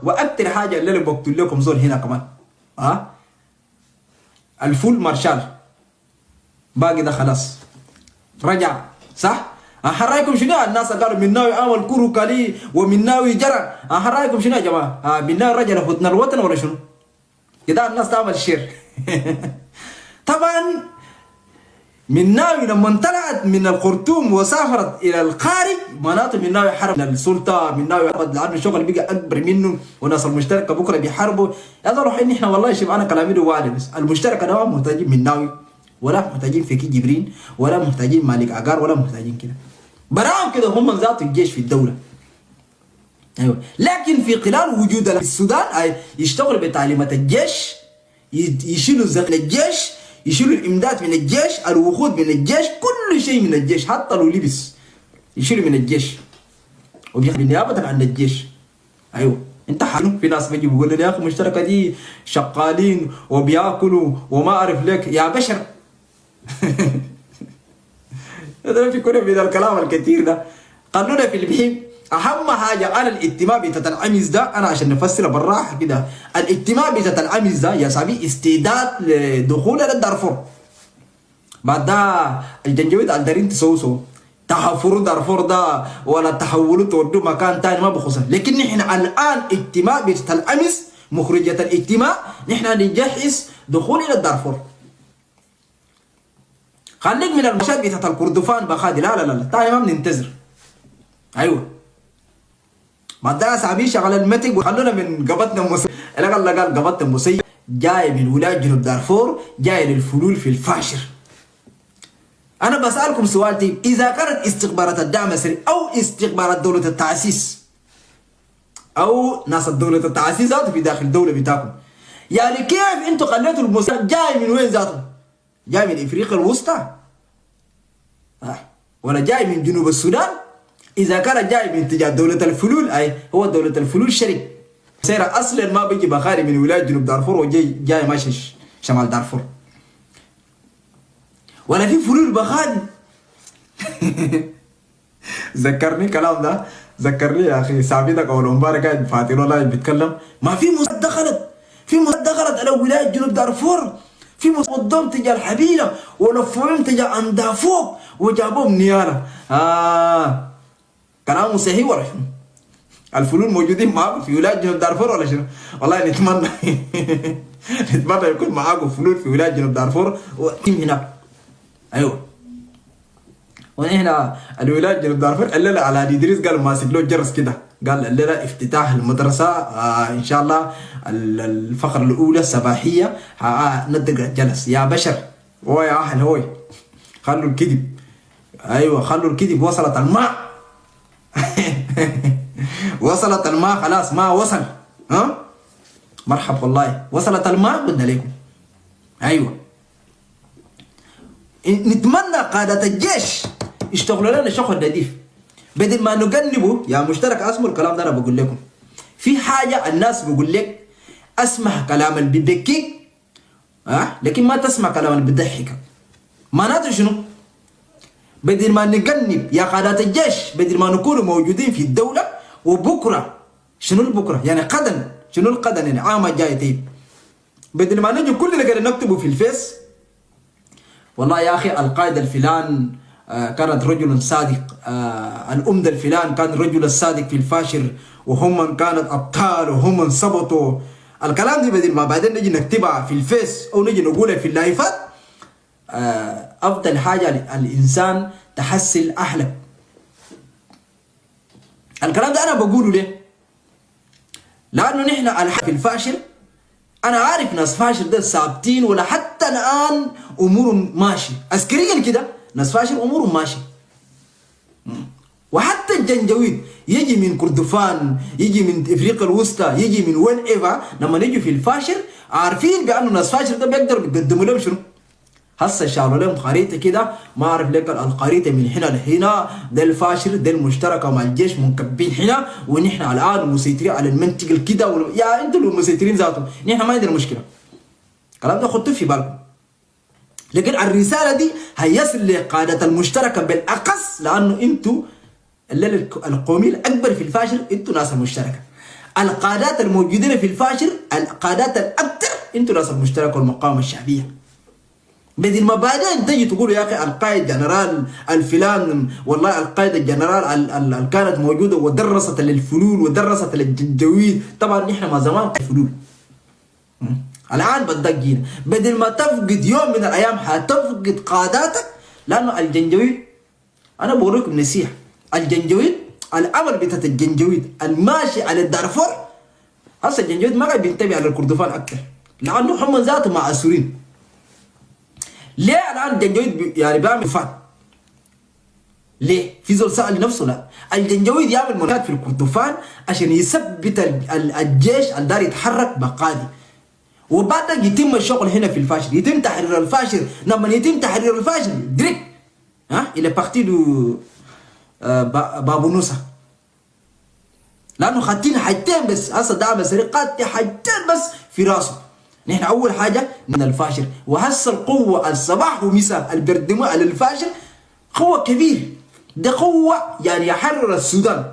واكثر حاجه اللي بقتل لكم زول هنا كمان الفول مارشال باقي ده خلاص رجع صح. رايكم شنو؟ الناس قالوا مناوي عمل كرو كالي ومناوي جرى. رايكم شنو يا جماعه؟ مناوي رجع لحضن الوطن ولا شنو؟ كده الناس تعمل شير. طبعا مناوي لما طلعت من الخرطوم وسافرت الى الخارج معناته مناوي حرب السلطه، مناوي حرب لانه الشغل بقى اكبر منه والناس المشتركه بكره بيحاربوا. هذا روح ان احنا والله شوف انا كلامي ده واحد بس، المشتركه ده ما محتاجين مناوي ولا محتاجين فيكي جبرين ولا محتاجين مالك عقار ولا محتاجين كده، براهم كده هم ذات الجيش في الدوله. ايوه لكن في خلال وجود السودان يشتغل بتعليمات الجيش، يشيلوا زخم الجيش، يشيلوا الامداد من الجيش، الوقود من الجيش، كل شيء من الجيش، حتى لو لبس يشيلوا من الجيش وبياخذوا نيابه عن الجيش. ايوه انت حلو في ناس بيجي بيقول لي يا اخي المشتركه دي شغالين وبياكلوا وما اعرف لك يا بشر. هذا في كل من الكلام الكثير ده. قانونا في البحيم اهم حاجه على الاجتماع بتاع العميز ده، انا عشان نفسر بالراحه كده، الاجتماع بتاع العميز ده يا صاحبي استعداد لدخول الدارفور. بعد ده الجنجويد الدارين تسوسو تحفروا دارفور ده ولا تحولوا تودوا مكان ثاني ما بخصها، لكن نحن الان اجتماع بتاع العميز مخرجه الاجتماع نحن نجهز دخول الى الدارفور. خليك من المشاهد بتاعت الكردفان بخادي، لا لا لا تاني ما بننتظر. ايوه ما ده صاحبي شغل المتق وخلونا من قبطنا مسيب. قال قبطنا مسيب جاي من ولايه جنوب دارفور جاي للفلول في الفاشر. انا بسالكم سؤال طيب، اذا كانت استخبارات الدعم السري او استخبارات دوله التاسيس او ناس الدوله التاسيس ذاته في داخل الدوله بتاعكم، يعني كيف انتوا خليتوا المسيب جاي من وين ذاته؟ جاي من افريقيا الوسطى ولا جاي من جنوب السودان؟ اذا كان جاي من اتجاه دوله الفلول هو دوله الفلول شرك سيرة اصلا ما بيجي بخاري من ولايه جنوب دارفور وجاي ماشي شمال دارفور، ولا في فلول بخاري. ذكرني كلام ده، ذكرني يا اخي سابيدك اول مبارك قاعد فاتن والله بيتكلم ما في مسد دخلت على ولايه جنوب دارفور، في مصدوم تجاه الحبيله ولفوهم تجاه اندافوق وجابوهم نياله. كلامه صحيح ولا شنو؟ الفلول موجودين معاكم في ولايه جنوب دارفور ولا شنو؟ والله نتمنى نتمنى يكون معاكم فلول في ولايه جنوب دارفور وتيم هناك. ايوه ونحن الولايه جنوب دارفور الليله على ادريس قال ماسك له جرس كده، قال الليله افتتاح المدرسه ان شاء الله الفقره الاولى الصباحيه ندق الجلس يا بشر. هو يا اهل هوي خلوا الكذب. ايوه خلوا الكذب. وصلت الماء وصلت الماء خلاص ما وصل. مرحب والله وصلت الماء قلنا لكم. ايوه نتمنى قادة الجيش يشتغلوا لنا شغل نظيف بدل ما نقلبوا يا مشترك. اسمعوا الكلام ده انا بقول لكم، في حاجه الناس بقول لك اسمع كلام اللي بيدكيك لكن ما تسمع كلام اللي بيضحكك. معناته شنو؟ بدل ما نقلب يا قادة الجيش، بدل ما نكونوا موجودين في الدوله وبكره شنو البكره يعني غدا، شنو الغدا يعني عام جاي طيب، بدل ما نجي كلنا قاعدين نكتبوا في الفيس والله يا اخي القائد الفلان كانت رجل صادق، الأمدة الفلان كان رجل صادق في الفاشر وهم كانت أبطال وهم انصبطوا. الكلام دي بدل ما بعدين نجي نكتبها في الفيس أو نجي نقولها في اللايفات، أفضل حاجة الإنسان تحسن أهلك. الكلام ده أنا بقوله ليه؟ لأنه نحن في الفاشر أنا عارف ناس فاشر ده ثابتين ولا حتى الآن أمورهم ماشي عسكريا كده، ناس فاشل امورهم ماشي. وحتى الجنجويد يجي من كردفان، يجي من افريقيا الوسطى، يجي من وين ايفر، لما نيجي في الفاشل عارفين بانه ناس فاشل ده بيقدروا يقدموا لهم شنو؟ هسه شالوا لهم خريطه كده ما اعرف لك الخريطه من هنا لهنا، ده الفاشل ده المشتركه مع الجيش منكبين هنا ونحن الان مسيطرين على المنطقه كده يا انتوا اللي مسيطرين ذاتهم، نحن ما عندنا مشكله. الكلام ده خدوه في بالكم. لكن الرسالة دي هيصل لقادة المشتركة بالأقص، لأنه أنتوا الليلة القومية الأكبر في الفاشل أنتوا ناس المشتركة. القادات الموجودين في الفاشر القادات الاكثر انتوا ناس المشترك والمقاومه الشعبيه. بدل ما بعدين تجي تقول يا اخي القائد جنرال الفلان والله القائد الجنرال اللي كانت موجوده ودرست للفلول ودرست للجنجويد. طبعا نحن ما زمان فلول الان بدك جينا بدل ما تفقد يوم من الايام حتفقد قاداتك. لانه الجنجويد انا بقول لكم نصيحه، الجنجويد العمل بتاعت الجنجويد الماشي على الدارفور هسه الجنجويد ما قاعد بينتبه على الكردفان اكثر لانه هم ذاته مع اسورين. ليه الان الجنجويد يعني بيعمل فات؟ ليه؟ في زول سأل نفسه؟ لا، الجنجويد يعمل مناهضات في الكردفان عشان يثبت الجيش اللي دار يتحرك مقادي. وبعدك يتم الشغل هنا في الفاشر، يتم تحرير الفاشر. لما يتم تحرير الفاشر دريك الى بارتي دو بابو نوسا. لانه خدين حاجتين بس، هسه دعم السرقات حاجتين بس في راسه. نحن اول حاجه من الفاشر، وهسه القوه الصباح ومساء اللي بيردموها على الفاشر قوه كبير. ده قوه يعني يحرر السودان،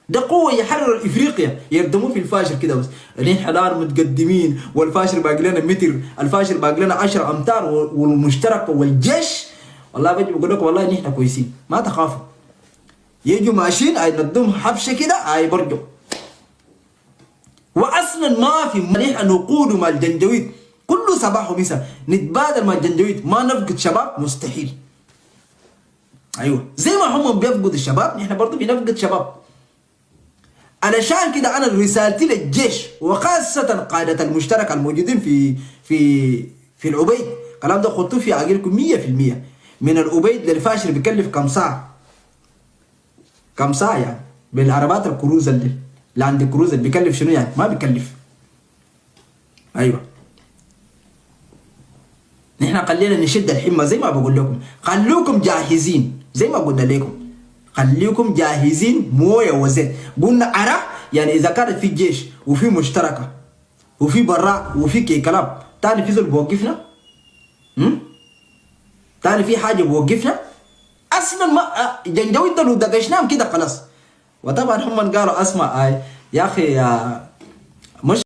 ده قوه يحرر افريقيا، يردموه في الفاشر كده بس. نحن الان متقدمين والفاشر باقي لنا متر، الفاشر باقي لنا 10 امتار والمشترك والجيش. والله بجي بقول لكم والله نحن كويسين، ما تخافوا. يجوا ماشيين ندوم حبشه كده برجعوا. واصلا ما في نحن نقود مع الجنجويد كله صباح ومساء، نتبادل مع الجنجويد ما نفقد شباب مستحيل. ايوه زي ما هم بيفقدوا الشباب نحن برضه بنفقد شباب. علشان كده انا رسالتي للجيش وخاصه قاده المشترك الموجودين في العبيد، الكلام ده خدوه في عقلكم 100%. من العبيد للفاشر بيكلف كم ساعه؟ كم ساعه يعني بالعربات الكروز اللي عند الكروز اللي بيكلف شنو يعني؟ ما بيكلف. ايوه نحن خلينا نشد الحمه زي ما بقول لكم، خلوكم جاهزين زي ما قلنا لكم، خليكم جاهزين مويه وزيت. قلنا عرق يعني اذا كانت في جيش وفي مشتركه وفي براء وفي كي كلام تاني في زول بوقفنا؟ تاني في حاجه بوقفنا؟ اصلا ما جنجويد ده لو دقشناهم كده خلاص. وطبعا هم قالوا اسمع يا اخي مش